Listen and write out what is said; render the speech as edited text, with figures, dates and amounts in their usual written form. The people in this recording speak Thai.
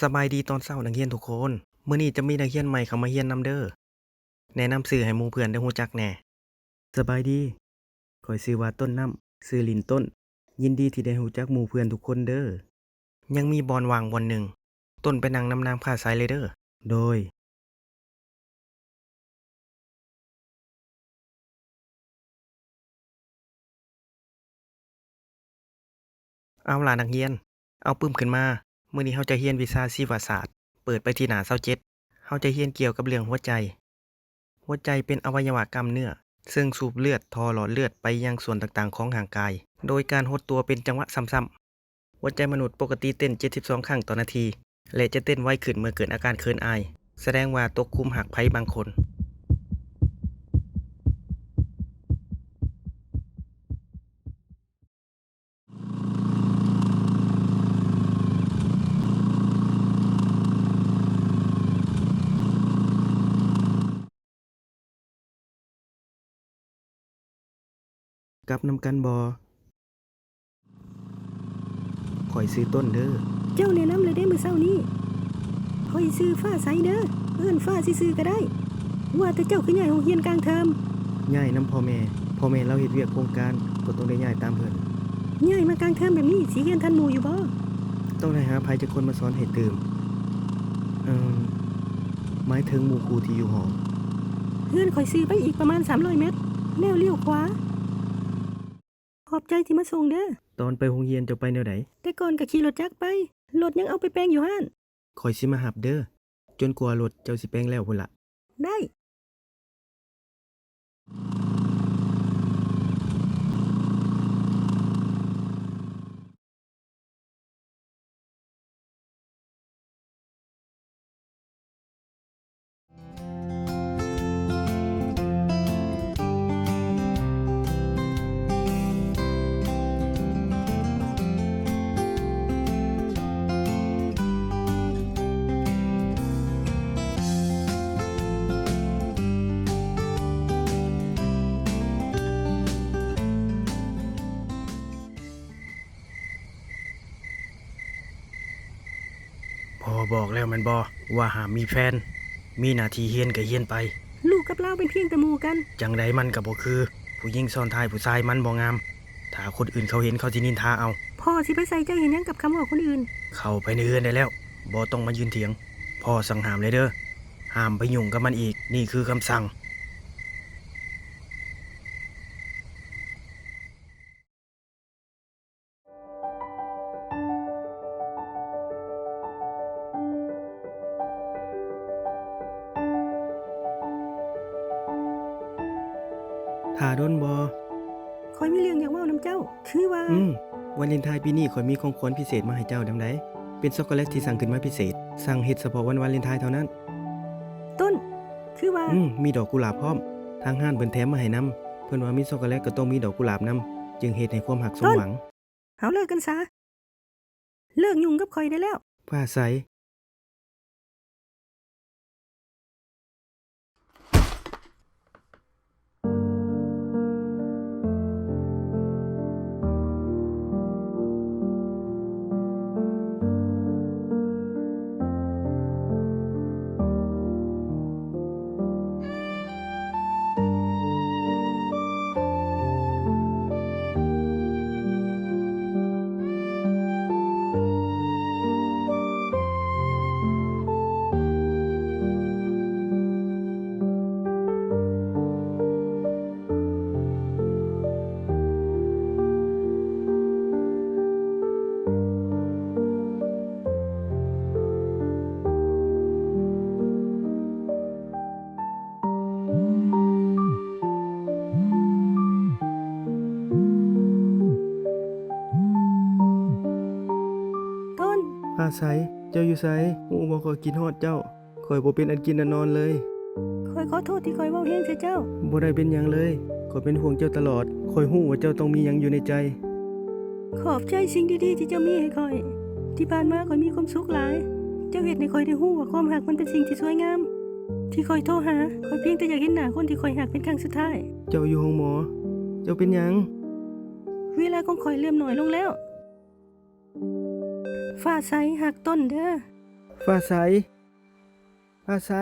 สบายดีตอนเช้านักเรียนทุกคนมื้อนี้จะมีนักเรียนใหม่เข้ามาเรียนนำเด้อแนะนำชื่อให้หมู่เพื่อนได้รู้จักแหน่สบายดีข้อยชื่อว่าต้นน้ำชื่อลินต้นยินดีที่ได้รู้จักหมู่เพื่อนทุกคนเด้อยังมีบอนว่างบอนหนึ่งต้นไปนั่งนำน้ำผ้าใสเลยเด้อโดยเอาล่ะนักเรียนเอาปึ้มขึ้นมามื้อนี้เราจะเรียนวิชาชีวศาสตร์เปิดไปที่หน้า27เราจะเรียนเกี่ยวกับเรื่องหัวใจหัวใจเป็นอวัยวะกล้ามเนื้อซึ่งสูบเลือดทอหลอดเลือดไปยังส่วนต่างๆของร่างกายโดยการหดตัวเป็นจังหวะซ้ำๆ หัวใจมนุษย์ปกติเต้น72ครั้งต่อนาทีและจะเต้นไวขึ้นเมื่อเกิดอาการเขินอายแสดงว่าตกคุมหักไผบางคนกลับนำกันบ่ข่อยซื้อต้นเด้อเจ้าแนะนำเลยได้มื้อเช้านี้ข้อยซื้อฟ้าใสเด้อเอิ้นฟ้าซื่อๆก็ได้ว่าแต่เจ้าคือย้ายโรงเรียนกลางเทอมย้ายนำพ่อแม่เราเฮ็ดเวียกโครงการก็ต้องได้ย้ายตามเพิ่นย้ายมากลางเทอมแบบนี้สิเรียนทันหมู่อยู่บ่ต้องได้หาไผจักคนมาสอนให้ตื่มเอ่อหมายถึงหมู่ครูที่อยู่หอเฮือนข้อยซื้อไปอีกประมาณ300เมตรแนวเลี้ยวขวาขอบใจที่มาส่งเด้อตอนไปโรงเรียนเจ้าไปแนวใดแต่ก่อนก็ขี่รถจักรไปรถยังเอาไปแปลงอยู่ห้านข่อยสิมารับเด้อจนกว่ารถเจ้าสิแปลงแล้วพุ่นล่ะได้พ่อบอกแล้วแม่นบ่ว่าห้ามมีแฟนมีหน้าที่เรียนก็เรียนไป ลูกกับเราเป็นเพียงแต่หมู่กันจังใดมันก็บ่คือผู้หญิงซ้อนท้ายผู้ชายมันบ่งามถ้าคนอื่นเขาเห็นเขาสินินทาเอาพ่อสิไปใส่ใจเห็นหยังกับคำเว้าคนอื่นเข้าไปในเรือนได้แล้วบ่ต้องมายืนเถียงพ่อสั่งห้ามเลยเด้อห้ามไปยุ่งกับมันอีกนี่คือคำสั่งถ้าโดนบ่ข้อยมีเรื่องอยากเว้านำเจ้าคือว่าอืมวาเลนไทน์ปีนี้ข้อยมีของขวัญพิเศษมาให้เจ้าดำใดเป็นช็อกโกแลตที่สั่งขึ้นมาพิเศษสั่งเฮ็ดเฉพาะวันวาเลนไทน์เท่านั้นต้นคือว่ามีดอกกุหลาบพร้อมทางห้านเพิ่นแถมมาให้นำเพิ่นว่ามีช็อกโกแลตก็ต้องมีดอกกุหลาบนำจึงเฮ็ดให้ความรักสมหวังเฮาเลิกกันซะเลิกยุ่งกับข้อยได้แล้วผ้าใส ต้นฟ้าใสเจ้าอยู่ไสฮู้บ่ข้อยคิดฮอดเจ้าข้อยบ่เป็นอันกินอันนอนเลยข้อยขอโทษที่ข้อยเว้าแรงใส่เจ้าบ่ได้เป็นหยังเลยข้อยเป็นห่วงเจ้าตลอดข้อยฮู้ว่าเจ้าต้องมีหยังอยู่ในใจขอบใจสิ่งดีๆที่เจ้ามีให้ข้อยที่ผ่านมาข้อยมีความสุขหลายเจ้าเฮ็ดให้ข้อยได้ฮู้ว่าความรักมันเป็นสิ่งที่สวยงามที่ข้อยโทรหาข้อยเพียงแต่อยากเห็นหน้าคนที่ข้อยรักเป็นครั้งสุดท้ายเจ้าอยู่ห้องหมอเจ้าเป็นหยังเวลาของข้อยเริ่มน้อยลงแล้วฟ้าใสหักต้นเด้อ ฟ้าใสฟ้าใส